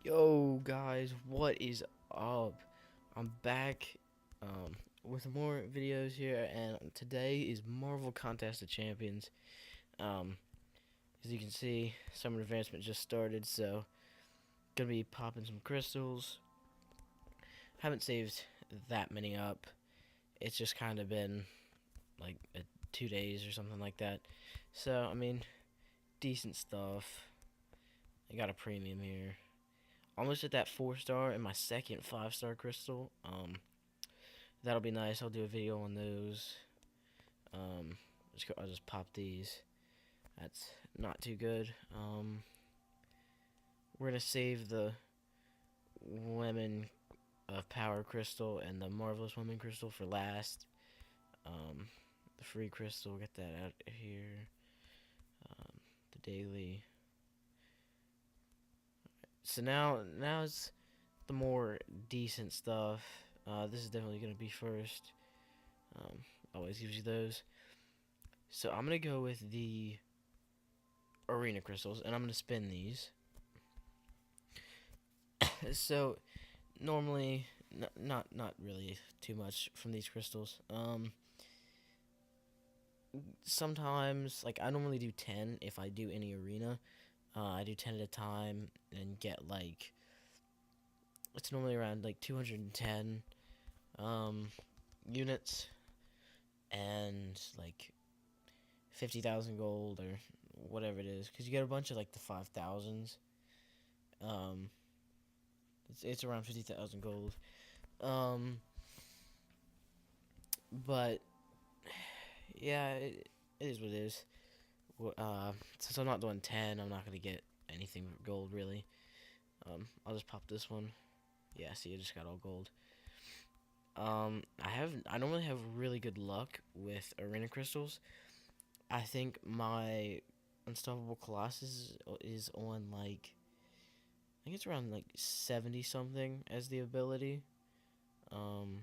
Yo guys, what is up? I'm back with more videos here, and today is Marvel Contest of Champions. Um, as you can see, Summer Advancement just started, so gonna be popping some crystals. Haven't saved that many up. It's just kind of been like 2 days or something like that. So I mean, decent stuff. I got a premium here. Almost at that 4-star and my second 5-star crystal. That'll be nice. I'll do a video on those. Um, I'll just pop these. That's not too good. We're gonna save the Women of Power crystal and the Marvelous Woman crystal for last. The free crystal, get that out here. The daily. So now it's the more decent stuff. This is definitely gonna be first. Um, Always gives you those. So I'm gonna go with the arena crystals, and I'm gonna spin these. So normally, not really too much from these crystals. Sometimes like I normally do 10 if I do any arena. I do 10 at a time and get like it's normally around like 210 um, units and like 50,000 gold or whatever it is, because you get a bunch of like the 5,000s. Um, it's around 50,000 gold. Um, but yeah, it is what it is. Since I'm not doing 10, I'm not gonna get anything gold really. I'll just pop this one. Yeah, see, I just got all gold. I normally have really good luck with arena crystals. I think my Unstoppable Colossus is on like I think it's around like 70 something as the ability, um,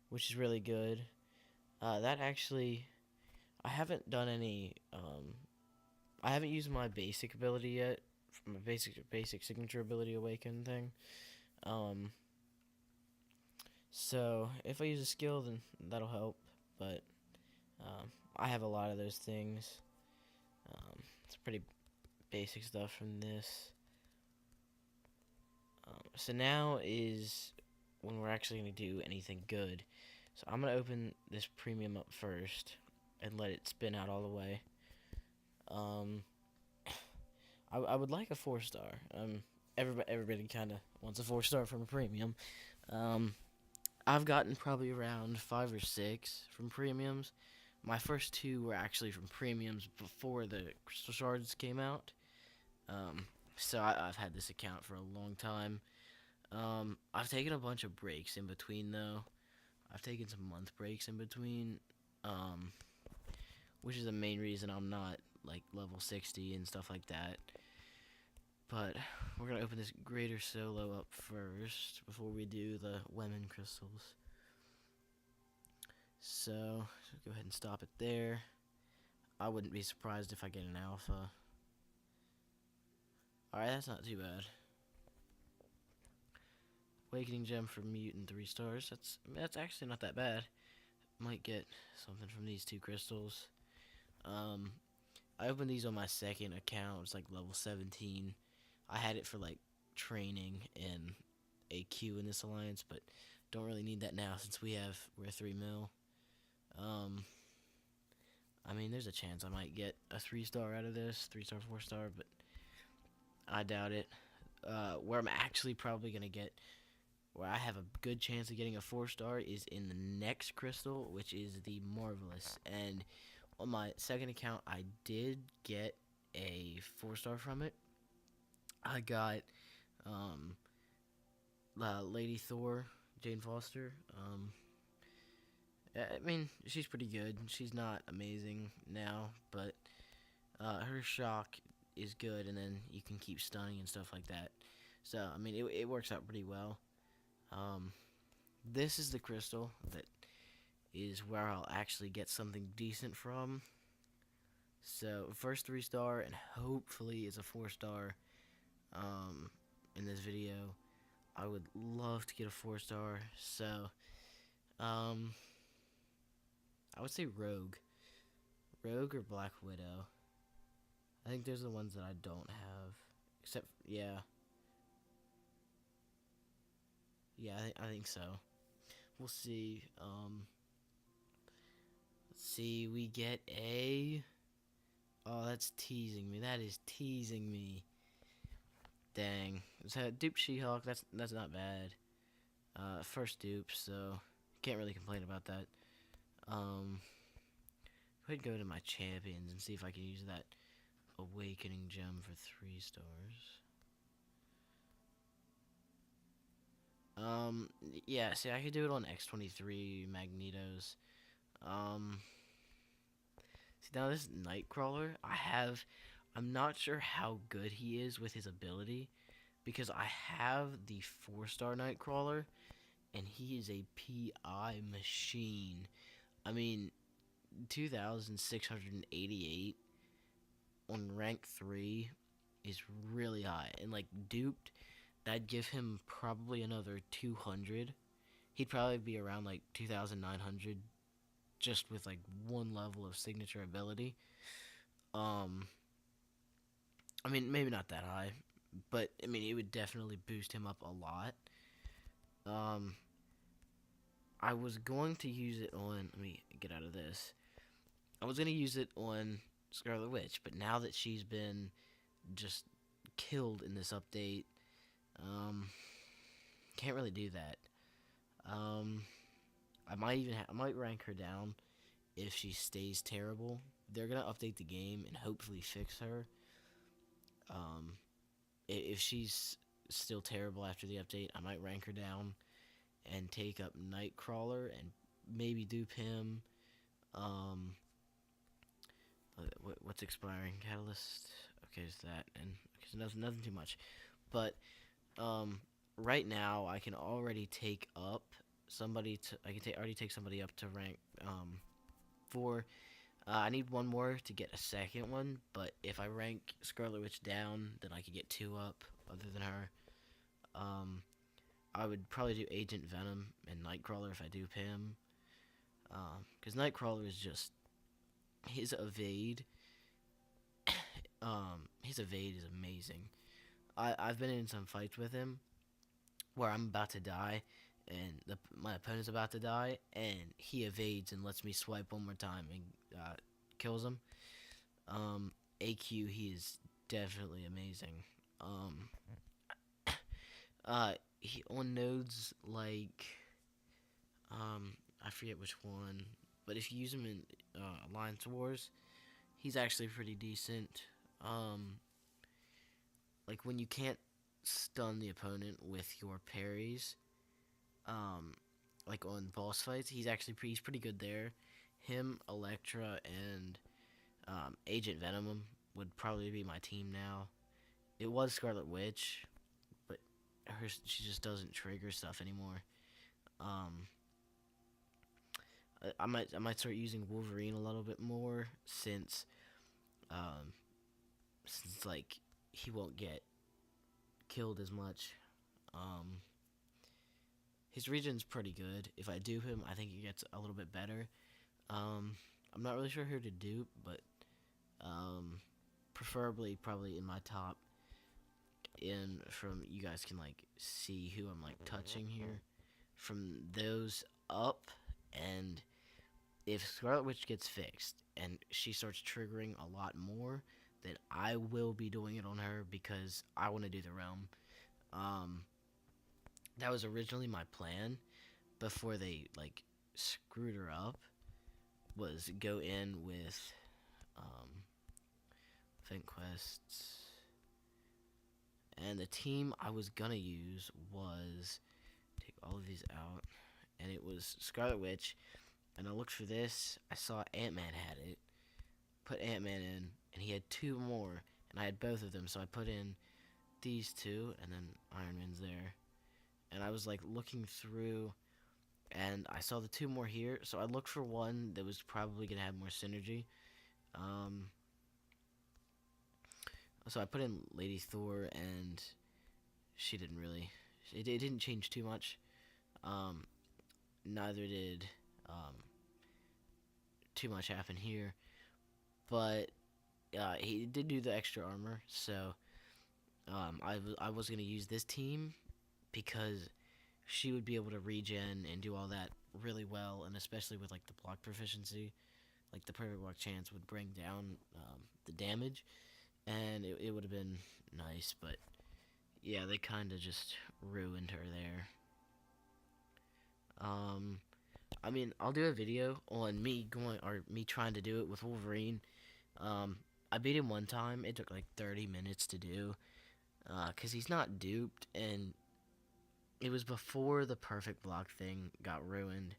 which is really good. That actually, I haven't done any. I haven't used my basic ability yet, my basic signature ability awaken thing. Um, so if I use a skill, then that'll help. But I have a lot of those things. It's pretty basic stuff from this. So now is when we're actually going to do anything good. So I'm going to open this premium up first and let it spin out all the way. Um, I would like a 4-star. Everybody kind of wants a 4-star from a premium. Um, I've gotten probably around 5 or 6 from premiums. My first 2 were actually from premiums before the crystal shards came out. So I've had this account for a long time. I've taken a bunch of breaks in between though. I've taken some month breaks in between, um, which is the main reason I'm not like level 60 and stuff like that. But we're gonna open this greater solo up first before we do the women crystals. So go ahead and stop it there. I wouldn't be surprised if I get an alpha. Alright, that's not too bad. Awakening gem for mutant 3 stars. That's actually not that bad. Might get something from these 2 crystals. Um, I opened these on my second account. It's like level 17. I had it for like training and AQ in this alliance, but don't really need that now since we're 3 mil. Um, I mean, there's a chance I might get a 3-star out of this, 3-star, 4-star, but I doubt it. Where I'm actually probably gonna get, where I have a good chance of getting a 4-star, is in the next crystal, which is the Marvelous. And on my second account, I did get a 4-star from it. I got um, Lady Thor, Jane Foster. I mean, she's pretty good. She's not amazing now, but her shock is good, and then you can keep stunning and stuff like that. So, I mean, it works out pretty well. Um, this is the crystal that is where I'll actually get something decent from. So, first 3-star, and hopefully is a 4-star. Um, in this video. I would love to get a 4-star. So, um, I would say Rogue. Rogue or Black Widow. I think those are the ones that I don't have. Except, yeah. Yeah, I think so. We'll see. Let's see. We get a... Oh, that's teasing me. That is teasing me. Dang. So, dupe She-Hulk. That's not bad. First dupe, so can't really complain about that. Go ahead and go to my champions and see if I can use that awakening gem for 3 stars. Yeah, see, I could do it on X-23 Magnetos. See, now this Nightcrawler, I'm not sure how good he is with his ability, because I have the 4-star Nightcrawler, and he is a PI machine. I mean, 2,688 on rank 3 is really high. And, like, duped, that'd give him probably another 200. He'd probably be around, like, 2,900 just with, like, one level of signature ability. I mean, maybe not that high, but, I mean, it would definitely boost him up a lot. I was going to use it on... Let me get out of this. I was going to use it on Scarlet Witch, but now that she's been just killed in this update, can't really do that. I might rank her down if she stays terrible. They're gonna update the game and hopefully fix her. If she's still terrible after the update, I might rank her down and take up Nightcrawler and maybe dupe him. What's expiring? Catalyst. Okay, it's that, and okay, so nothing too much. But right now I can already take up somebody to. Already take somebody up to rank 4. I need one more to get a second one, but if I rank Scarlet Witch down, then I could get 2 up other than her. I would probably do Agent Venom and Nightcrawler if I dupe him. Because Nightcrawler is just... His evade... his evade is amazing. I've been in some fights with him where I'm about to die, and my opponent's about to die, and he evades and lets me swipe one more time and kills him. AQ, he is definitely amazing. He on nodes like I forget which one, but if you use him in Alliance Wars, he's actually pretty decent. Like when you can't stun the opponent with your parries, like on boss fights, he's pretty good there. Him, Elektra, and Agent Venom would probably be my team now. It was Scarlet Witch, but she just doesn't trigger stuff anymore. I might start using Wolverine a little bit more since like he won't get killed as much. His region's pretty good. If I dupe him, I think he gets a little bit better. I'm not really sure who to dupe, but preferably probably in my top. From you guys can like see who I'm like touching here. From those up, and if Scarlet Witch gets fixed and she starts triggering a lot more, then I will be doing it on her because I want to do the realm. That was originally my plan before they like screwed her up, was go in with Fent Quests, and the team I was gonna use was take all of these out, and it was Scarlet Witch. And I looked for this. I saw Ant-Man had it. Put Ant-Man in, and he had 2 more, and I had both of them. So I put in these 2, and then Iron Man's there. And I was like looking through, and I saw the 2 more here. So I looked for one that was probably gonna have more synergy. So I put in Lady Thor and she didn't really. It didn't change too much. Um, Neither did too much happen here, but he did do the extra armor. So I was gonna use this team because she would be able to regen and do all that really well, and especially with like the block proficiency, like the perfect block chance would bring down the damage, and it would have been nice. But yeah, they kind of just ruined her there. Um, I mean, I'll do a video on me going or me trying to do it with Wolverine. Um, I beat him one time. It took like 30 minutes to do, cause he's not duped, and it was before the perfect block thing got ruined.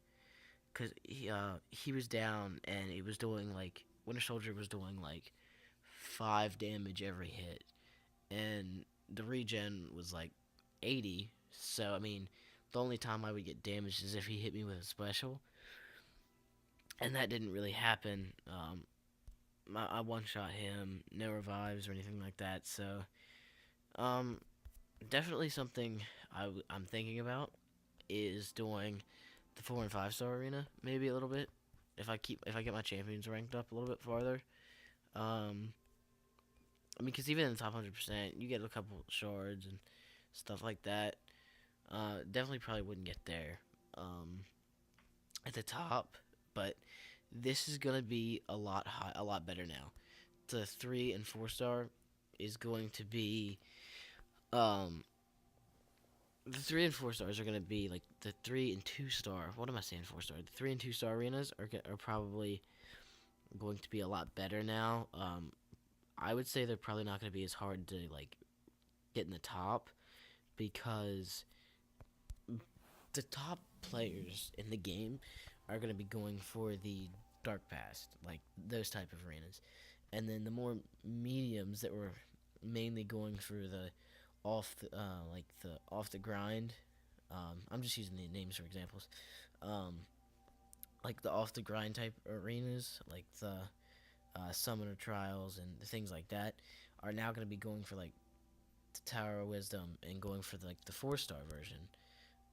Cause he was down, and it was doing like Winter Soldier was doing like 5 damage every hit, and the regen was like 80. So I mean, the only time I would get damaged is if he hit me with a special, and that didn't really happen. I one shot him, no revives or anything like that. So, um, definitely something I'm thinking about is doing the 4 and 5 star arena, maybe a little bit. If I get my champions ranked up a little bit farther. Um, I mean, because even in the top 100%, you get a couple shards and stuff like that. Definitely probably wouldn't get there at the top, but this is gonna be a lot better now. The 3 and 4 star is going to be um the 3 and 4 stars are gonna be like the 3 and 2 star. What am I saying? 4 star. The 3 and 2 star arenas are probably going to be a lot better now. I would say they're probably not gonna be as hard to like get in the top because the top players in the game are going to be going for the dark past, like those type of arenas, and then the more mediums that were mainly going for the like the off the grind. I'm just using the names for examples. Um, like the off the grind type arenas, like the summoner trials and things like that, are now going to be going for like the Tower of Wisdom and going for the 4 star version.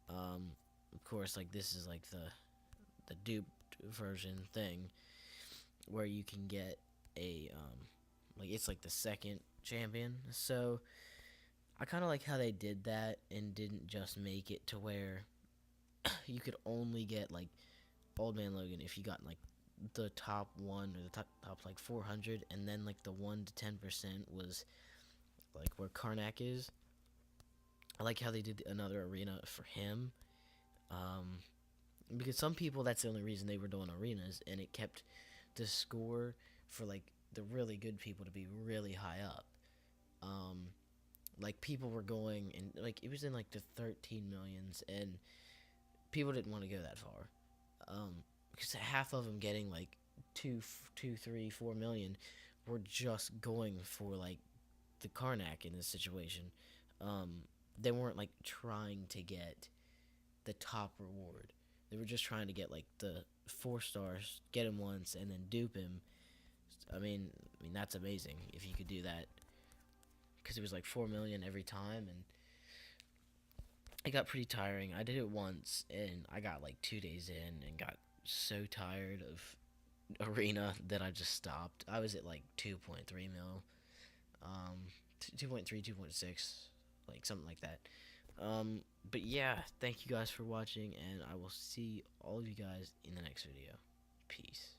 Um, of course, like this is like the duped version thing where you can get a like it's like the second champion. So I kind of like how they did that and didn't just make it to where you could only get like Old Man Logan if you got like the top one or the top like 400, and then like the 1 to 10% was like where Karnak is. I like how they did another arena for him. Um, because some people that's the only reason they were doing arenas, and it kept the score for like the really good people to be really high up. Um, like people were going and like it was in like the 13 millions, and people didn't want to go that far. Because half of them getting like 2, 2, 3, 4 million were just going for like the Karnak in this situation. Um, they weren't like trying to get the top reward. They were just trying to get like the 4 stars, get him once, and then dupe him. I mean that's amazing if you could do that, because it was like 4 million every time, and it got pretty tiring. I did it once, and I got like 2 days in and got so tired of arena that I just stopped. I was at like 2.3 mil, 2.3, 2.6, like something like that. But yeah, thank you guys for watching, and I will see all of you guys in the next video. Peace.